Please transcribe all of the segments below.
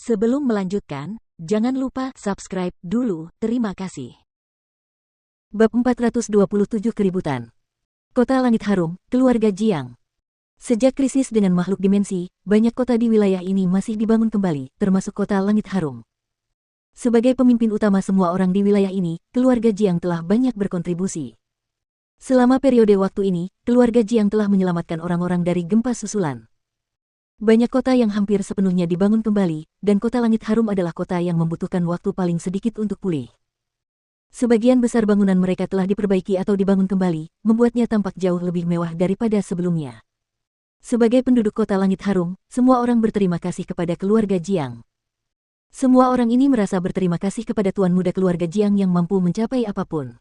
Sebelum melanjutkan, jangan lupa subscribe dulu, terima kasih. Bab 427 Keributan. Kota Langit Harum, Keluarga Jiang. Sejak krisis dengan makhluk dimensi, banyak kota di wilayah ini masih dibangun kembali, termasuk Kota Langit Harum. Sebagai pemimpin utama semua orang di wilayah ini, keluarga Jiang telah banyak berkontribusi. Selama periode waktu ini, keluarga Jiang telah menyelamatkan orang-orang dari gempa susulan. Banyak kota yang hampir sepenuhnya dibangun kembali, dan Kota Langit Harum adalah kota yang membutuhkan waktu paling sedikit untuk pulih. Sebagian besar bangunan mereka telah diperbaiki atau dibangun kembali, membuatnya tampak jauh lebih mewah daripada sebelumnya. Sebagai penduduk Kota Langit Harum, semua orang berterima kasih kepada keluarga Jiang. Semua orang ini merasa berterima kasih kepada tuan muda keluarga Jiang yang mampu mencapai apapun.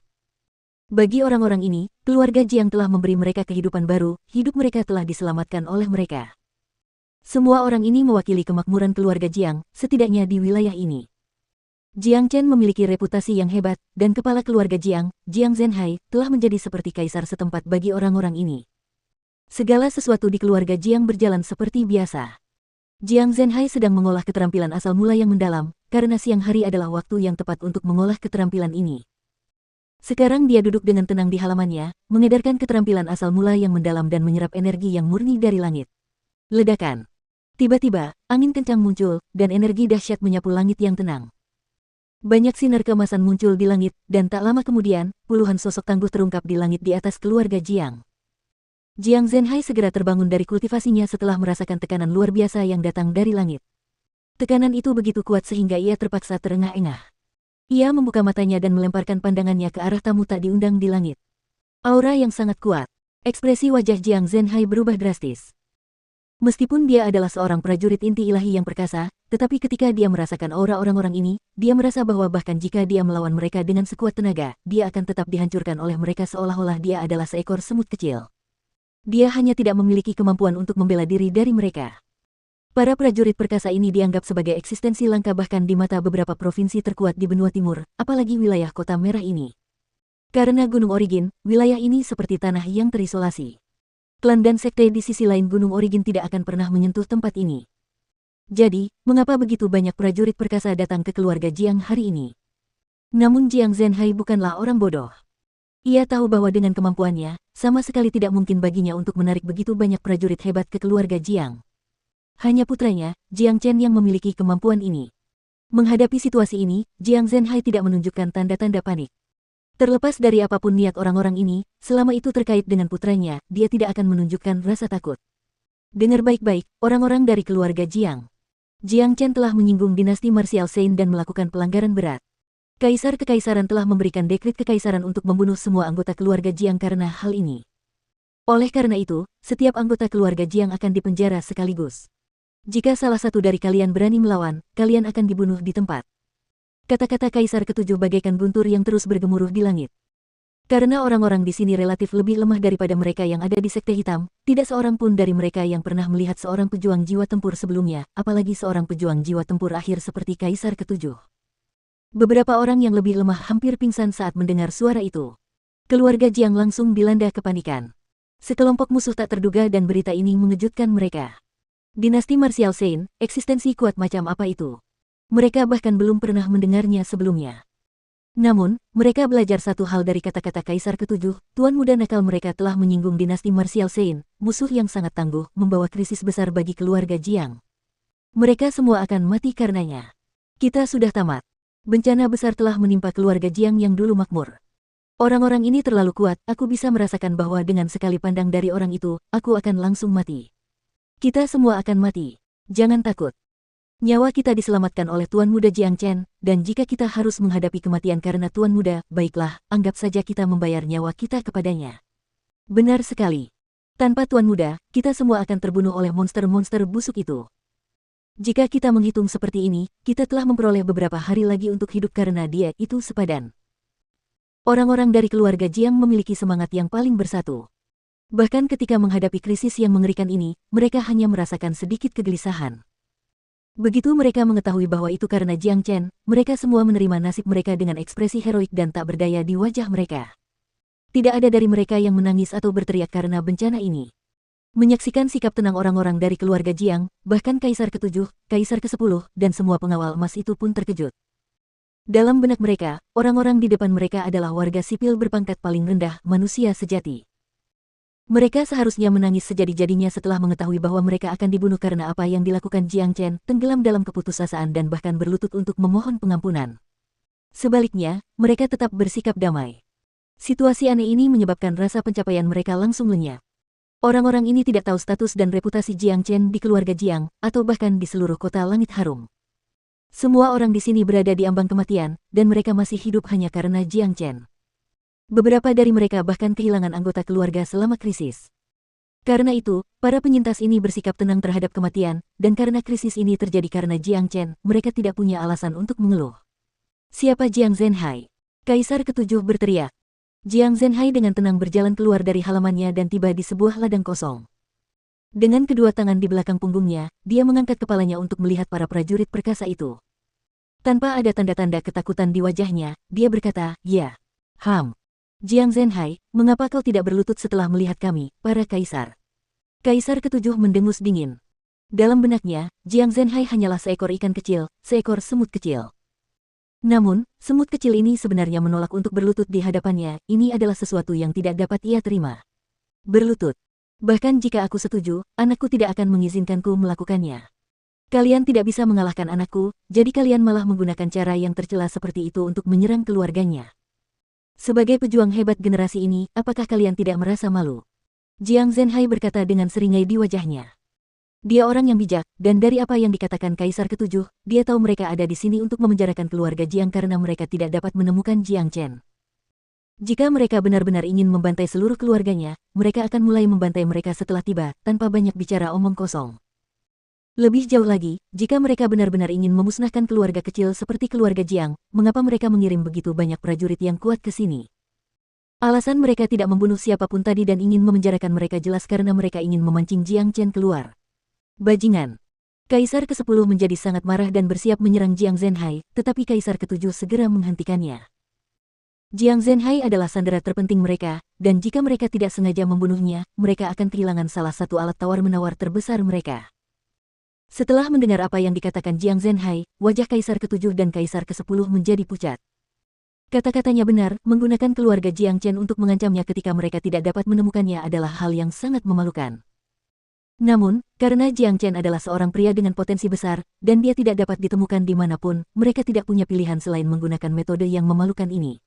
Bagi orang-orang ini, keluarga Jiang telah memberi mereka kehidupan baru, hidup mereka telah diselamatkan oleh mereka. Semua orang ini mewakili kemakmuran keluarga Jiang, setidaknya di wilayah ini. Jiang Chen memiliki reputasi yang hebat, dan kepala keluarga Jiang, Jiang Zhenhai, telah menjadi seperti kaisar setempat bagi orang-orang ini. Segala sesuatu di keluarga Jiang berjalan seperti biasa. Jiang Zhenhai sedang mengolah keterampilan asal mula yang mendalam, karena siang hari adalah waktu yang tepat untuk mengolah keterampilan ini. Sekarang dia duduk dengan tenang di halamannya, mengedarkan keterampilan asal mula yang mendalam dan menyerap energi yang murni dari langit. Ledakan. Tiba-tiba, angin kencang muncul, dan energi dahsyat menyapu langit yang tenang. Banyak sinar keemasan muncul di langit, dan tak lama kemudian, puluhan sosok tangguh terungkap di langit di atas keluarga Jiang. Jiang Zhenhai segera terbangun dari kultivasinya setelah merasakan tekanan luar biasa yang datang dari langit. Tekanan itu begitu kuat sehingga ia terpaksa terengah-engah. Ia membuka matanya dan melemparkan pandangannya ke arah tamu tak diundang di langit. Aura yang sangat kuat. Ekspresi wajah Jiang Zhenhai berubah drastis. Meskipun dia adalah seorang prajurit inti ilahi yang perkasa, tetapi ketika dia merasakan aura orang-orang ini, dia merasa bahwa bahkan jika dia melawan mereka dengan sekuat tenaga, dia akan tetap dihancurkan oleh mereka seolah-olah dia adalah seekor semut kecil. Dia hanya tidak memiliki kemampuan untuk membela diri dari mereka. Para prajurit perkasa ini dianggap sebagai eksistensi langka bahkan di mata beberapa provinsi terkuat di benua timur, apalagi wilayah Kota Merah ini. Karena Gunung Origin, wilayah ini seperti tanah yang terisolasi. Klan dan sekte di sisi lain Gunung Origin tidak akan pernah menyentuh tempat ini. Jadi, mengapa begitu banyak prajurit perkasa datang ke keluarga Jiang hari ini? Namun Jiang Zhenhai bukanlah orang bodoh. Ia tahu bahwa dengan kemampuannya, sama sekali tidak mungkin baginya untuk menarik begitu banyak prajurit hebat ke keluarga Jiang. Hanya putranya, Jiang Chen yang memiliki kemampuan ini. Menghadapi situasi ini, Jiang Zhenhai tidak menunjukkan tanda-tanda panik. Terlepas dari apapun niat orang-orang ini, selama itu terkait dengan putranya, dia tidak akan menunjukkan rasa takut. Dengar baik-baik, orang-orang dari keluarga Jiang. Jiang Chen telah menyinggung dinasti marsial Shen dan melakukan pelanggaran berat. Kaisar Kekaisaran telah memberikan dekrit kekaisaran untuk membunuh semua anggota keluarga Jiang karena hal ini. Oleh karena itu, setiap anggota keluarga Jiang akan dipenjara sekaligus. Jika salah satu dari kalian berani melawan, kalian akan dibunuh di tempat. Kata-kata Kaisar Ketujuh bagaikan guntur yang terus bergemuruh di langit. Karena orang-orang di sini relatif lebih lemah daripada mereka yang ada di Sekte Hitam, tidak seorang pun dari mereka yang pernah melihat seorang pejuang jiwa tempur sebelumnya, apalagi seorang pejuang jiwa tempur akhir seperti Kaisar Ketujuh. Beberapa orang yang lebih lemah hampir pingsan saat mendengar suara itu. Keluarga Jiang langsung dilanda kepanikan. Sekelompok musuh tak terduga dan berita ini mengejutkan mereka. Dinasti marsial Shen, eksistensi kuat macam apa itu? Mereka bahkan belum pernah mendengarnya sebelumnya. Namun, mereka belajar satu hal dari kata-kata Kaisar Ketujuh, tuan muda nakal mereka telah menyinggung dinasti marsial Shen, musuh yang sangat tangguh, membawa krisis besar bagi keluarga Jiang. Mereka semua akan mati karenanya. Kita sudah tamat. Bencana besar telah menimpa keluarga Jiang yang dulu makmur. Orang-orang ini terlalu kuat, aku bisa merasakan bahwa dengan sekali pandang dari orang itu, aku akan langsung mati. Kita semua akan mati. Jangan takut. Nyawa kita diselamatkan oleh Tuan Muda Jiang Chen, dan jika kita harus menghadapi kematian karena Tuan Muda, baiklah, anggap saja kita membayar nyawa kita kepadanya. Benar sekali. Tanpa Tuan Muda, kita semua akan terbunuh oleh monster-monster busuk itu. Jika kita menghitung seperti ini, kita telah memperoleh beberapa hari lagi untuk hidup karena dia itu sepadan. Orang-orang dari keluarga Jiang memiliki semangat yang paling bersatu. Bahkan ketika menghadapi krisis yang mengerikan ini, mereka hanya merasakan sedikit kegelisahan. Begitu mereka mengetahui bahwa itu karena Jiang Chen, mereka semua menerima nasib mereka dengan ekspresi heroik dan tak berdaya di wajah mereka. Tidak ada dari mereka yang menangis atau berteriak karena bencana ini. Menyaksikan sikap tenang orang-orang dari keluarga Jiang, bahkan Kaisar ke-7, Kaisar ke-10, dan semua pengawal emas itu pun terkejut. Dalam benak mereka, orang-orang di depan mereka adalah warga sipil berpangkat paling rendah, manusia sejati. Mereka seharusnya menangis sejadi-jadinya setelah mengetahui bahwa mereka akan dibunuh karena apa yang dilakukan Jiang Chen, tenggelam dalam keputusasaan dan bahkan berlutut untuk memohon pengampunan. Sebaliknya, mereka tetap bersikap damai. Situasi aneh ini menyebabkan rasa pencapaian mereka langsung lenyap. Orang-orang ini tidak tahu status dan reputasi Jiang Chen di keluarga Jiang, atau bahkan di seluruh kota Langit Harum. Semua orang di sini berada di ambang kematian, dan mereka masih hidup hanya karena Jiang Chen. Beberapa dari mereka bahkan kehilangan anggota keluarga selama krisis. Karena itu, para penyintas ini bersikap tenang terhadap kematian, dan karena krisis ini terjadi karena Jiang Chen, mereka tidak punya alasan untuk mengeluh. Siapa Jiang Zhenhai? Kaisar ke-7 berteriak. Jiang Zhenhai dengan tenang berjalan keluar dari halamannya dan tiba di sebuah ladang kosong. Dengan kedua tangan di belakang punggungnya, dia mengangkat kepalanya untuk melihat para prajurit perkasa itu. Tanpa ada tanda-tanda ketakutan di wajahnya, dia berkata, "Ya. Jiang Zhenhai, mengapa kau tidak berlutut setelah melihat kami, para kaisar?" Kaisar ke-7 mendengus dingin. Dalam benaknya, Jiang Zhenhai hanyalah seekor ikan kecil, seekor semut kecil. Namun, semut kecil ini sebenarnya menolak untuk berlutut di hadapannya, ini adalah sesuatu yang tidak dapat ia terima. Berlutut. Bahkan jika aku setuju, anakku tidak akan mengizinkanku melakukannya. Kalian tidak bisa mengalahkan anakku, jadi kalian malah menggunakan cara yang tercela seperti itu untuk menyerang keluarganya. Sebagai pejuang hebat generasi ini, apakah kalian tidak merasa malu? Jiang Zhenhai berkata dengan seringai di wajahnya. Dia orang yang bijak, dan dari apa yang dikatakan Kaisar ke-7, dia tahu mereka ada di sini untuk memenjarakan keluarga Jiang karena mereka tidak dapat menemukan Jiang Chen. Jika mereka benar-benar ingin membantai seluruh keluarganya, mereka akan mulai membantai mereka setelah tiba, tanpa banyak bicara omong kosong. Lebih jauh lagi, jika mereka benar-benar ingin memusnahkan keluarga kecil seperti keluarga Jiang, mengapa mereka mengirim begitu banyak prajurit yang kuat ke sini? Alasan mereka tidak membunuh siapapun tadi dan ingin memenjarakan mereka jelas karena mereka ingin memancing Jiang Chen keluar. Bajingan. Kaisar ke-10 menjadi sangat marah dan bersiap menyerang Jiang Zhenhai, tetapi Kaisar ke-7 segera menghentikannya. Jiang Zhenhai adalah sandera terpenting mereka, dan jika mereka tidak sengaja membunuhnya, mereka akan kehilangan salah satu alat tawar-menawar terbesar mereka. Setelah mendengar apa yang dikatakan Jiang Zhenhai, wajah Kaisar ke-7 dan Kaisar ke-10 menjadi pucat. Kata-katanya benar, menggunakan keluarga Jiang Chen untuk mengancamnya ketika mereka tidak dapat menemukannya adalah hal yang sangat memalukan. Namun, karena Jiang Chen adalah seorang pria dengan potensi besar, dan dia tidak dapat ditemukan dimanapun, mereka tidak punya pilihan selain menggunakan metode yang memalukan ini.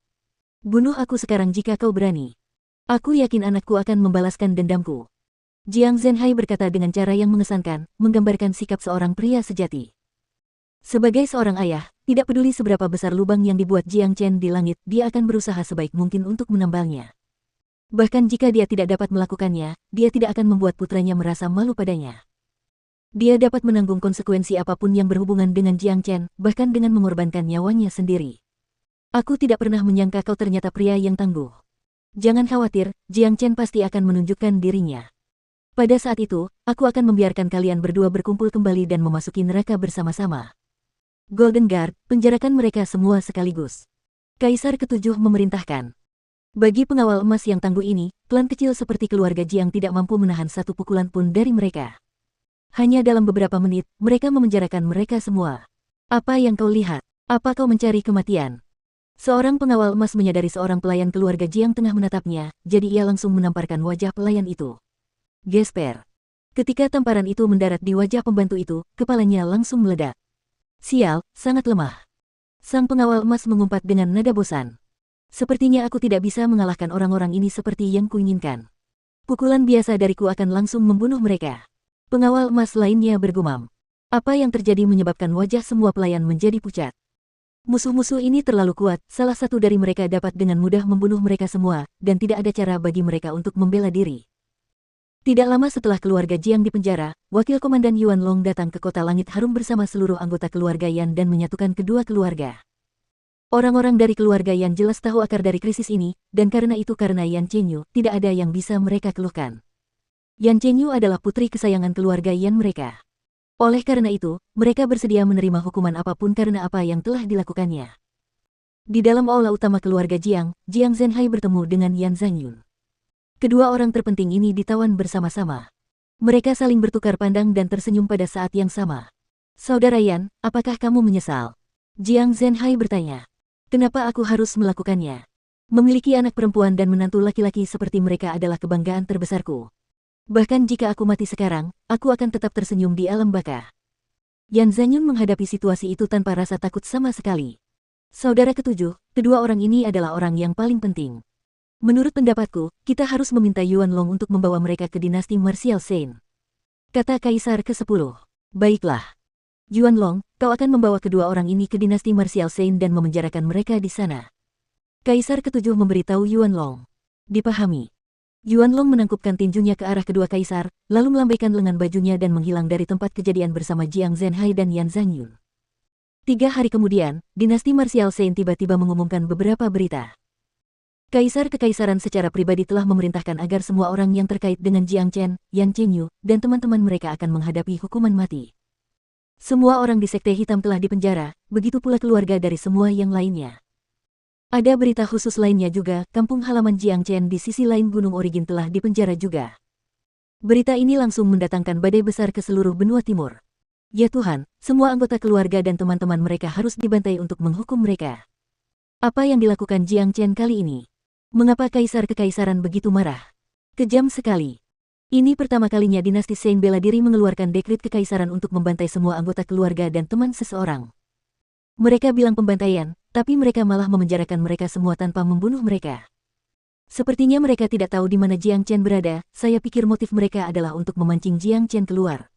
Bunuh aku sekarang jika kau berani. Aku yakin anakku akan membalaskan dendamku. Jiang Zhenhai berkata dengan cara yang mengesankan, menggambarkan sikap seorang pria sejati. Sebagai seorang ayah, tidak peduli seberapa besar lubang yang dibuat Jiang Chen di langit, dia akan berusaha sebaik mungkin untuk menambalnya. Bahkan jika dia tidak dapat melakukannya, dia tidak akan membuat putranya merasa malu padanya. Dia dapat menanggung konsekuensi apapun yang berhubungan dengan Jiang Chen, bahkan dengan mengorbankan nyawanya sendiri. Aku tidak pernah menyangka kau ternyata pria yang tangguh. Jangan khawatir, Jiang Chen pasti akan menunjukkan dirinya. Pada saat itu, aku akan membiarkan kalian berdua berkumpul kembali dan memasuki neraka bersama-sama. Golden Guard, penjarakan mereka semua sekaligus. Kaisar ke-7 memerintahkan. Bagi pengawal emas yang tangguh ini, klan kecil seperti keluarga Jiang tidak mampu menahan satu pukulan pun dari mereka. Hanya dalam beberapa menit, mereka memenjarakan mereka semua. Apa yang kau lihat? Apa kau mencari kematian? Seorang pengawal emas menyadari seorang pelayan keluarga Jiang tengah menatapnya, jadi ia langsung menamparkan wajah pelayan itu. Gesper. Ketika tamparan itu mendarat di wajah pembantu itu, kepalanya langsung meledak. Sial, sangat lemah. Sang pengawal emas mengumpat dengan nada bosan. Sepertinya aku tidak bisa mengalahkan orang-orang ini seperti yang kuinginkan. Pukulan biasa dariku akan langsung membunuh mereka. Pengawal emas lainnya bergumam. Apa yang terjadi menyebabkan wajah semua pelayan menjadi pucat. Musuh-musuh ini terlalu kuat, salah satu dari mereka dapat dengan mudah membunuh mereka semua, dan tidak ada cara bagi mereka untuk membela diri. Tidak lama setelah keluarga Jiang dipenjara, Wakil Komandan Yuan Long datang ke kota Langit Harum bersama seluruh anggota keluarga Yan dan menyatukan kedua keluarga. Orang-orang dari keluarga Yan jelas tahu akar dari krisis ini, dan karena Yan Chenyu, tidak ada yang bisa mereka keluhkan. Yan Chenyu adalah putri kesayangan keluarga Yan mereka. Oleh karena itu, mereka bersedia menerima hukuman apapun karena apa yang telah dilakukannya. Di dalam aula utama keluarga Jiang, Jiang Zhenhai bertemu dengan Yan Zhangyun. Kedua orang terpenting ini ditawan bersama-sama. Mereka saling bertukar pandang dan tersenyum pada saat yang sama. Saudara Yan, apakah kamu menyesal? Jiang Zhenhai bertanya. Kenapa aku harus melakukannya? Memiliki anak perempuan dan menantu laki-laki seperti mereka adalah kebanggaan terbesarku. Bahkan jika aku mati sekarang, aku akan tetap tersenyum di alam baka. Yan Zhanyun menghadapi situasi itu tanpa rasa takut sama sekali. Saudara ketujuh, kedua orang ini adalah orang yang paling penting. Menurut pendapatku, kita harus meminta Yuan Long untuk membawa mereka ke dinasti Martial Saint. Kata Kaisar ke-10. Baiklah. Yuan Long, kau akan membawa kedua orang ini ke dinasti Martial Saint dan memenjarakan mereka di sana. Kaisar ke-7 memberitahu Yuan Long. Dipahami. Yuan Long menangkupkan tinjunya ke arah kedua kaisar, lalu melambaikan lengan bajunya dan menghilang dari tempat kejadian bersama Jiang Zhenhai dan Yan Zhanyun. 3 hari kemudian, dinasti Martial Saint tiba-tiba mengumumkan beberapa berita. Kaisar Kekaisaran secara pribadi telah memerintahkan agar semua orang yang terkait dengan Jiang Chen, Yang Chenyu, dan teman-teman mereka akan menghadapi hukuman mati. Semua orang di Sekte Hitam telah dipenjara, begitu pula keluarga dari semua yang lainnya. Ada berita khusus lainnya juga, kampung halaman Jiang Chen di sisi lain Gunung Origin telah dipenjara juga. Berita ini langsung mendatangkan badai besar ke seluruh benua timur. Ya Tuhan, semua anggota keluarga dan teman-teman mereka harus dibantai untuk menghukum mereka. Apa yang dilakukan Jiang Chen kali ini? Mengapa Kaisar Kekaisaran begitu marah? Kejam sekali. Ini pertama kalinya dinasti Saint bela diri mengeluarkan dekrit kekaisaran untuk membantai semua anggota keluarga dan teman seseorang. Mereka bilang pembantaian, tapi mereka malah memenjarakan mereka semua tanpa membunuh mereka. Sepertinya mereka tidak tahu di mana Jiang Chen berada, saya pikir motif mereka adalah untuk memancing Jiang Chen keluar.